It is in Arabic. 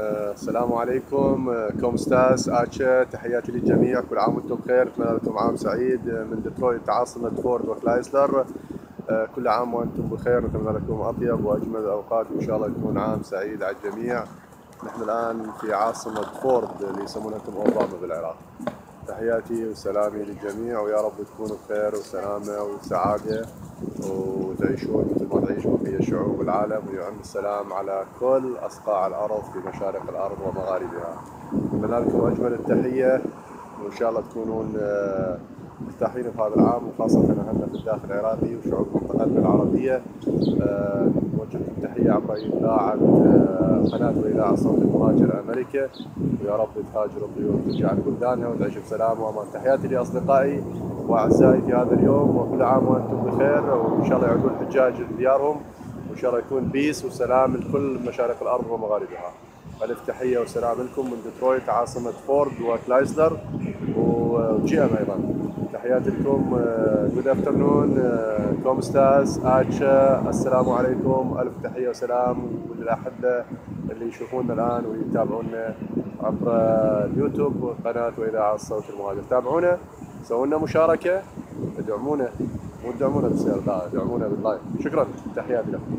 السلام عليكم. كوم ستاس اتشا، تحياتي للجميع، كل عام وانتم بخير، اتمنى لكم عام سعيد من ديترويت عاصمة فورد وكلايسلر. كل عام وانتم بخير، نتمنى لكم اطيب واجمل الاوقات، وان شاء الله يكون عام سعيد على الجميع. نحن الان في عاصمة فورد اللي يسمونها اوباما بالعراق. تحياتي وسلامي للجميع، ويا رب تكونوا بخير وسلامة وسعادة، وتعيشون مثل ما تعيش بقية شعوب العالم، ويعم السلام على كل أصقاع الأرض في مشارق الأرض ومغاربها. أتمنى لكم أجمل التحية، وإن شاء الله تكونون مرتاحين في هذا العام، وخاصة احنا في الداخل العراقي وشعوب منطقتنا العربية. نوجه لكم تحية عبر إذاعة قناة وإذاعة صوت المهاجر أمريكا، ويا رب تهاجر الطيور وترجع لبلدانها وتعيش بسلام وأمان. تحياتي لأصدقائي وأعزائي في هذا اليوم، وكل عام وأنتم بخير، وإن شاء الله يعودون الحجاج لديارهم، وإن شاء الله يكون بيس وسلام لكل مشارق الأرض ومغاربها. ألف تحية وسلام لكم من ديترويت عاصمة فورد وكلايسلر وجي ام أيضا. تحياتي لكم. جود افترنون. كوم ستاز اتشا، السلام عليكم، ألف تحية وسلام. وللأحبة اللي يشوفونا الآن ويتابعونا عبر اليوتيوب قناة وإذاعة صوت المهاجر، تابعونا، سووا لنا مشاركة، ادعمونا، مو تدعمونا بالسير، لا ادعمونا باللايك. شكرا، تحياتي لكم.